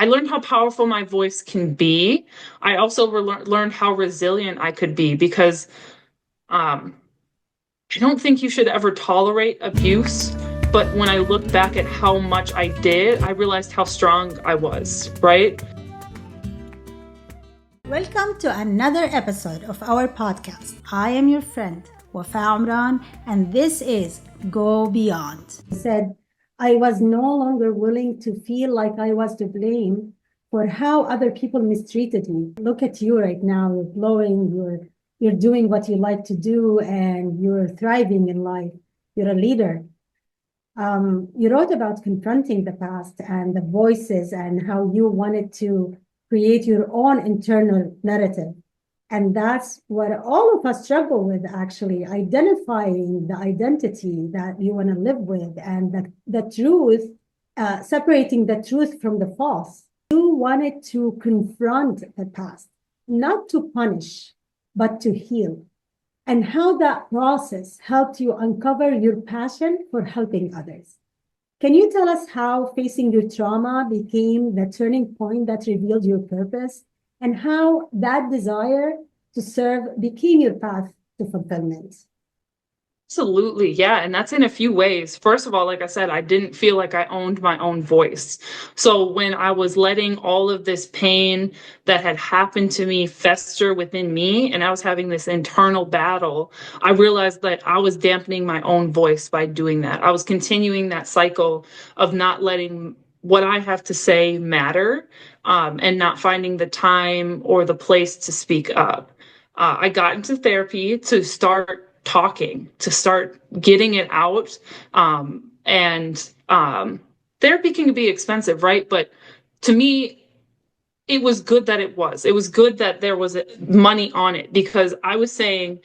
I learned how powerful my voice can be. I also learned how resilient I could be because um, I don't think you should ever tolerate abuse. But when I look back at how much I did, I realized how strong I was, right? Welcome to another episode of our podcast. I am your friend, Wafa Umran, and this is Go Beyond. He said, I was no longer willing to feel like I was to blame for how other people mistreated me. Look at you right now, you're glowing, you're doing what you like to do, and you're thriving in life. You're a leader. You wrote about confronting the past and the voices and how you wanted to create your own internal narrative. And that's what all of us struggle with, actually, identifying the identity that you want to live with and the truth, separating the truth from the false. You wanted to confront the past, not to punish, but to heal. And how that process helped you uncover your passion for helping others. Can you tell us how facing your trauma became the turning point that revealed your purpose, and how that desire to serve became your path to fulfillment? Absolutely. Yeah. And that's in a few ways. First of all, like I said, I didn't feel like I owned my own voice. So when I was letting all of this pain that had happened to me fester within me, and I was having this internal battle, I realized that I was dampening my own voice by doing that. I was continuing that cycle of not letting what I have to say matter, and not finding the time or the place to speak up. I got into therapy to start talking, to start getting it out. And therapy can be expensive, right? But to me, it was good that it was. It was good that there was money on it, because I was saying,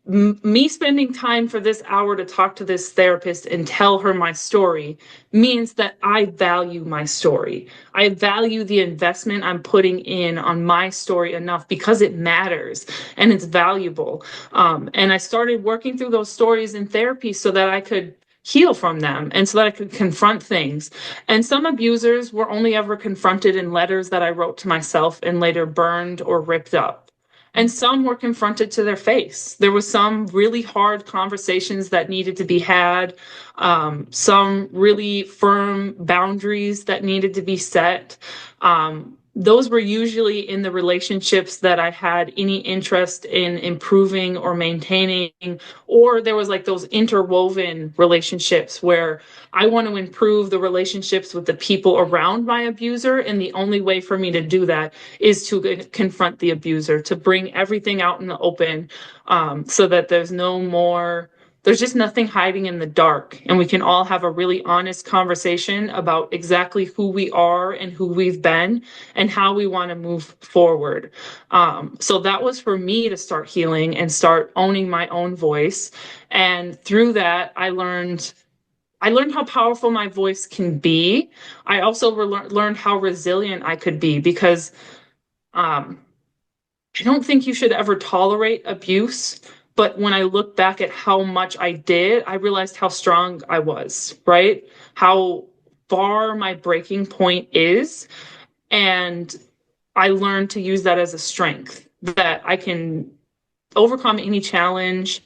me spending time for this hour to talk to this therapist and tell her my story means that I value my story. I value the investment I'm putting in on my story enough because it matters and it's valuable. And I started working through those stories in therapy so that I could heal from them and so that I could confront things. And some abusers were only ever confronted in letters that I wrote to myself and later burned or ripped up. And some were confronted to their face. There was some really hard conversations that needed to be had, some really firm boundaries that needed to be set. Those were usually in the relationships that I had any interest in improving or maintaining, or there was like those interwoven relationships where I want to improve the relationships with the people around my abuser. And the only way for me to do that is to confront the abuser, to bring everything out in the open, so that there's just nothing hiding in the dark, and we can all have a really honest conversation about exactly who we are and who we've been and how we want to move forward. So that was for me to start healing and start owning my own voice. And through that, I learned how powerful my voice can be. I also learned how resilient I could be, because I don't think you should ever tolerate abuse. But when I look back at how much I did, I realized how strong I was, right? How far my breaking point is. And I learned to use that as a strength, that I can overcome any challenge,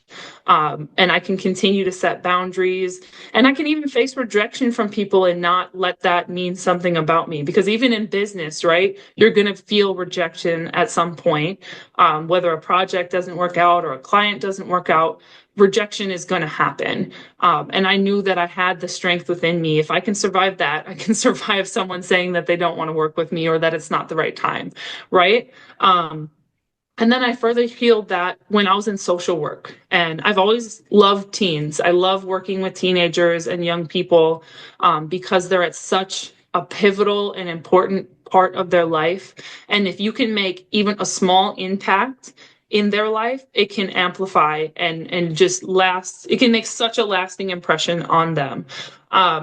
and I can continue to set boundaries, and I can even face rejection from people and not let that mean something about me, because even in business, right, you're going to feel rejection at some point, whether a project doesn't work out or a client doesn't work out. Rejection is going to happen. And I knew that I had the strength within me. If I can survive that, I can survive someone saying that they don't want to work with me or that it's not the right time, right? And then I further healed that when I was in social work. And I've always loved teens. I love working with teenagers and young people, because they're at such a pivotal and important part of their life. And if you can make even a small impact in their life, it can amplify and just last. It can make such a lasting impression on them.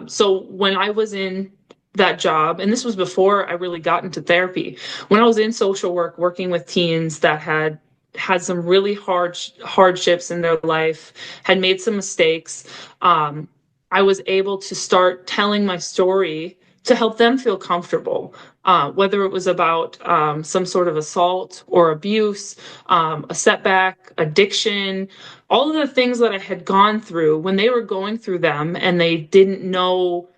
So when I was in that job, and this was before I really got into therapy, when I was in social work working with teens that had some really hardships in their life, had made some mistakes, I was able to start telling my story to help them feel comfortable, whether it was about some sort of assault or abuse, a setback, addiction, all of the things that I had gone through. When they were going through them and they didn't know,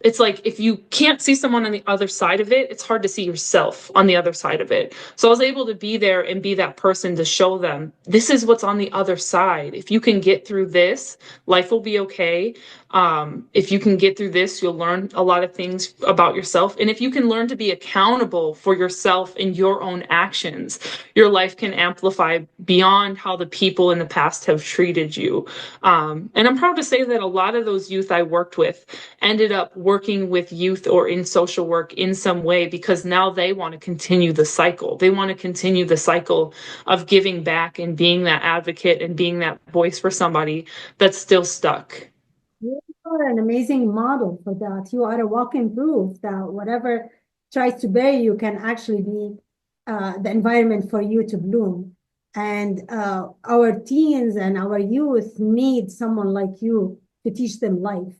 it's like if you can't see someone on the other side of it, it's hard to see yourself on the other side of it. So I was able to be there and be that person to show them this is what's on the other side. If you can get through this, life will be okay. If you can get through this, you'll learn a lot of things about yourself. And if you can learn to be accountable for yourself and your own actions, your life can amplify beyond how the people in the past have treated you. And I'm proud to say that a lot of those youth I worked with ended up working with youth or in social work in some way, because now they want to continue the cycle. They want to continue the cycle of giving back and being that advocate and being that voice for somebody that's still stuck. You are an amazing model for that. You are a walking proof that whatever tries to bury you can actually be the environment for you to bloom. And our teens and our youth need someone like you to teach them life.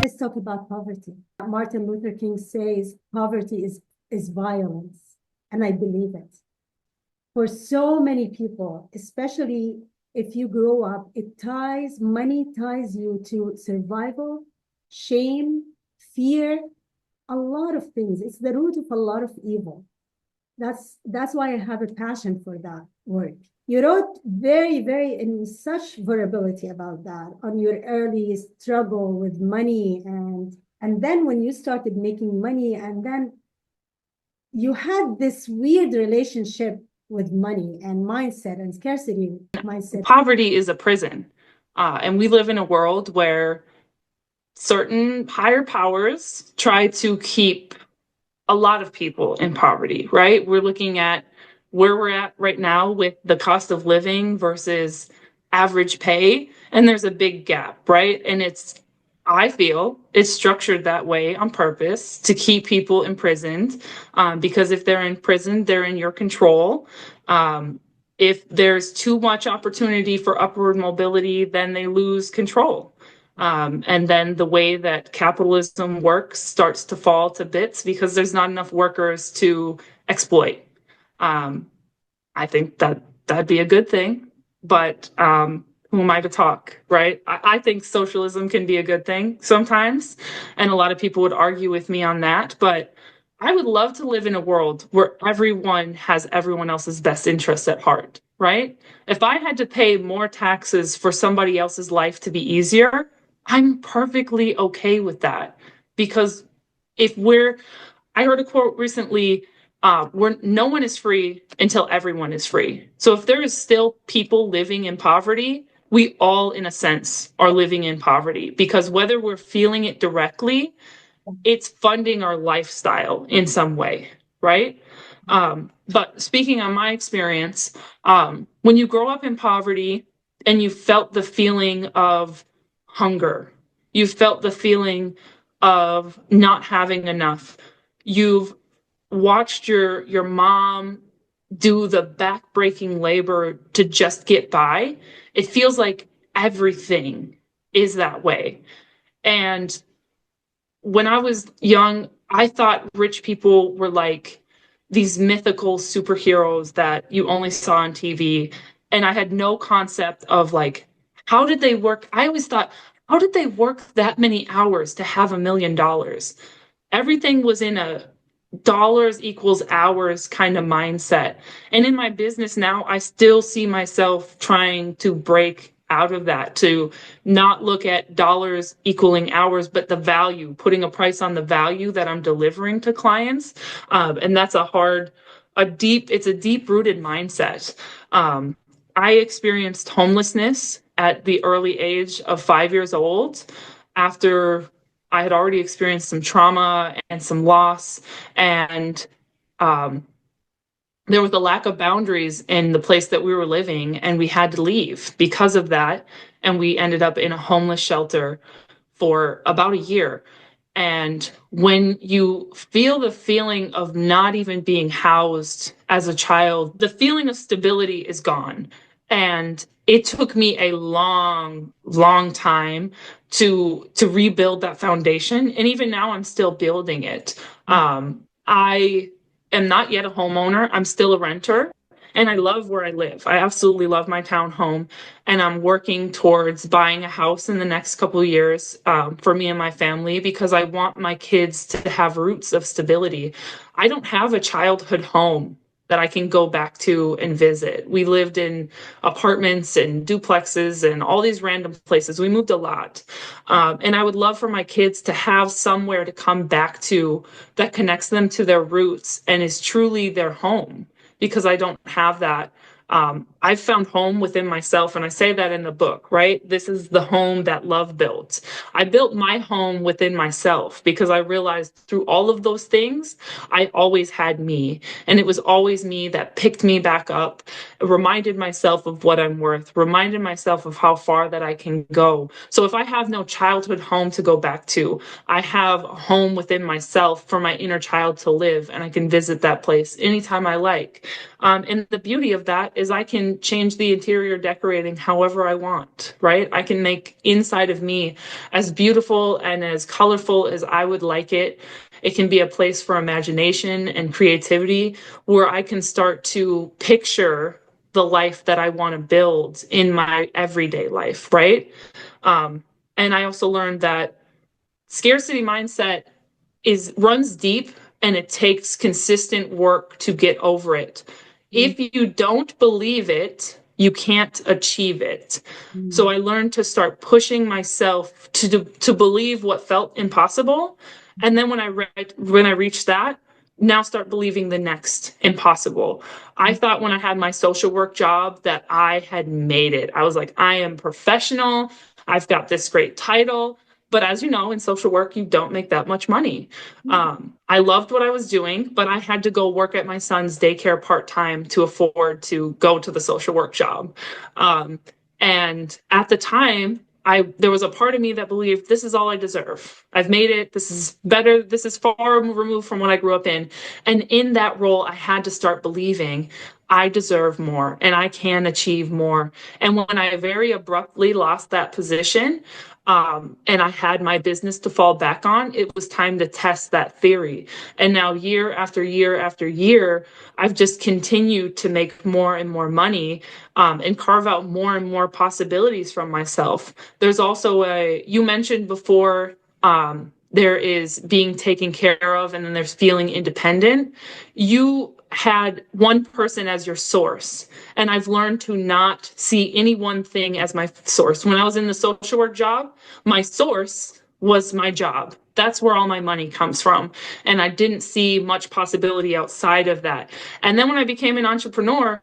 Let's talk about poverty. Martin Luther King says poverty is violence, and I believe it. For so many people, especially if you grow up, money ties you to survival, shame, fear, a lot of things. It's the root of a lot of evil. That's why I have a passion for that work. You wrote very, very in such vulnerability about that on your early struggle with money, and then when you started making money, and then you had this weird relationship with money and mindset and scarcity mindset. Poverty is a prison. And we live in a world where certain higher powers try to keep a lot of people in poverty, right? We're looking at where we're at right now with the cost of living versus average pay, and there's a big gap, right? And I feel it's structured that way on purpose to keep people imprisoned, because if they're in prison, they're in your control. If there's too much opportunity for upward mobility, then they lose control. And then the way that capitalism works starts to fall to bits because there's not enough workers to exploit. I think that'd be a good thing, but who am I to talk, right? I think socialism can be a good thing sometimes, and a lot of people would argue with me on that, but I would love to live in a world where everyone has everyone else's best interests at heart, right? If I had to pay more taxes for somebody else's life to be easier, I'm perfectly okay with that, because I heard a quote recently, where no one is free until everyone is free. So if there is still people living in poverty, we all, in a sense, are living in poverty, because whether we're feeling it directly, it's funding our lifestyle in some way, right? But speaking on my experience, when you grow up in poverty and you felt the feeling of hunger, you felt the feeling of not having enough, you've watched your mom do the back-breaking labor to just get by, it feels like everything is that way. And when I was young, I thought rich people were like these mythical superheroes that you only saw on TV. And I had no concept of like, how did they work? I always thought, how did they work that many hours to have $1 million? Everything was in a dollars equals hours kind of mindset. And in my business now, I still see myself trying to break out of that, to not look at dollars equaling hours, but the value, putting a price on the value that I'm delivering to clients. And that's it's a deep rooted mindset. I experienced homelessness at the early age of 5 years old, after I had already experienced some trauma and some loss, and there was a lack of boundaries in the place that we were living, and we had to leave because of that. And we ended up in a homeless shelter for about a year. And when you feel the feeling of not even being housed as a child, the feeling of stability is gone. And it took me a long time to rebuild that foundation. And even now I'm still building it. I am not yet a homeowner. I'm still a renter. And I love where I live. I absolutely love my town home. And I'm working towards buying a house in the next couple of years for me and my family, because I want my kids to have roots of stability. I don't have a childhood home that I can go back to and visit. We lived in apartments and duplexes and all these random places. We moved a lot. And I would love for my kids to have somewhere to come back to that connects them to their roots and is truly their home, because I don't have that. I've found home within myself, and I say that in the book, right? This is the home that love built. I built my home within myself because I realized through all of those things, I always had me. And it was always me that picked me back up, reminded myself of what I'm worth, reminded myself of how far that I can go. So if I have no childhood home to go back to, I have a home within myself for my inner child to live, and I can visit that place anytime I like. And the beauty of that is I can change the interior decorating however I want, right? I can make inside of me as beautiful and as colorful as I would like it. It can be a place for imagination and creativity where I can start to picture the life that I want to build in my everyday life, right? And I also learned that scarcity mindset runs deep, and it takes consistent work to get over it. If you don't believe it, you can't achieve it. So I learned to start pushing myself to believe what felt impossible. And then when I reached that, now start believing the next impossible. I thought when I had my social work job that I had made it. I was like, I am professional. I've got this great title. But as you know, in social work, you don't make that much money. I loved what I was doing, but I had to go work at my son's daycare part-time to afford to go to the social work job. And at the time, there was a part of me that believed this is all I deserve. I've made it. This is better. This is far removed from what I grew up in. And in that role, I had to start believing I deserve more and I can achieve more. And when I very abruptly lost that position, and I had my business to fall back on, it was time to test that theory. And now year after year after year, I've just continued to make more and more money, and carve out more and more possibilities from myself. There's also you mentioned before, there is being taken care of, and then there's feeling independent. You had one person as your source, and I've learned to not see any one thing as my source. When I was in the social work job, my source was my job. That's where all my money comes from. And I didn't see much possibility outside of that. And then when I became an entrepreneur,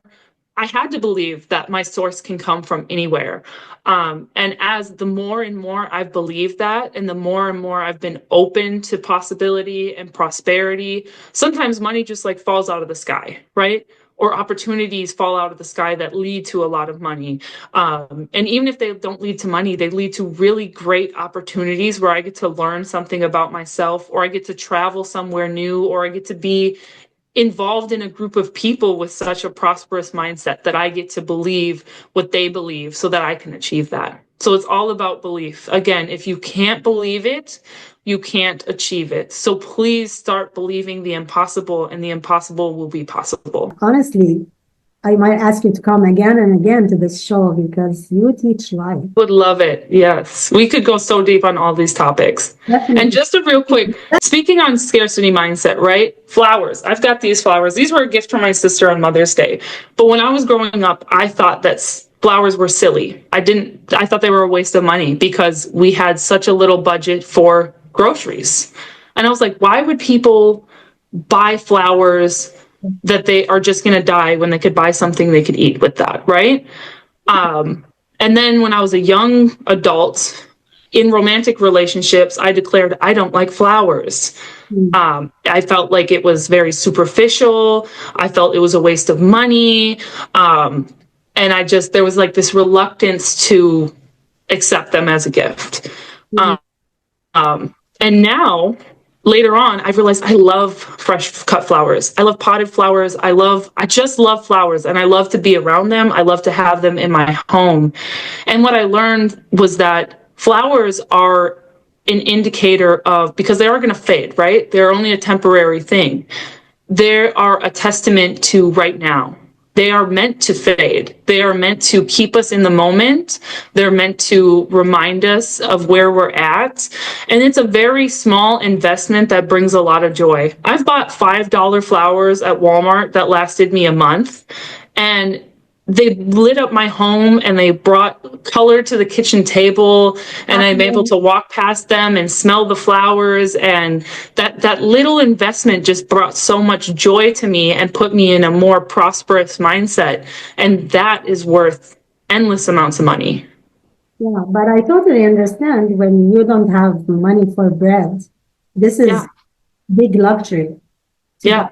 I had to believe that my source can come from anywhere. And as the more and more I've believed that, and the more and more I've been open to possibility and prosperity, sometimes money just like falls out of the sky, right? Or opportunities fall out of the sky that lead to a lot of money. And even if they don't lead to money, they lead to really great opportunities where I get to learn something about myself, or I get to travel somewhere new, or I get to be involved in a group of people with such a prosperous mindset that I get to believe what they believe so that I can achieve that. So it's all about belief. Again, if you can't believe it, you can't achieve it. So please start believing the impossible, and the impossible will be possible. Honestly, I might ask you to come again and again to this show because you teach life. Would love it. Yes. We could go so deep on all these topics. Definitely. And just a real quick, speaking on scarcity mindset, right? Flowers. I've got these flowers. These were a gift from my sister on Mother's Day. But when I was growing up, I thought that flowers were silly. I thought they were a waste of money because we had such a little budget for groceries. And I was like, why would people buy flowers that they are just going to die when they could buy something they could eat with that, right? And then when I was a young adult in romantic relationships, I declared I don't like flowers. I felt like it was very superficial. I felt it was a waste of money. And there was like this reluctance to accept them as a gift. And now, later on, I realized I love fresh cut flowers. I love potted flowers. I just love flowers, and I love to be around them. I love to have them in my home. And what I learned was that flowers are an indicator of, because they are going to fade, right? They're only a temporary thing. They are a testament to right now. They are meant to fade. They are meant to keep us in the moment. They're meant to remind us of where we're at. And it's a very small investment that brings a lot of joy. I've bought $5 flowers at Walmart that lasted me a month. And they lit up my home, and they brought color to the kitchen table, and I'm able to walk past them and smell the flowers. And that little investment just brought so much joy to me and put me in a more prosperous mindset. And that is worth endless amounts of money. Yeah, but I totally understand when you don't have money for bread. This is Yeah. big luxury. Yeah.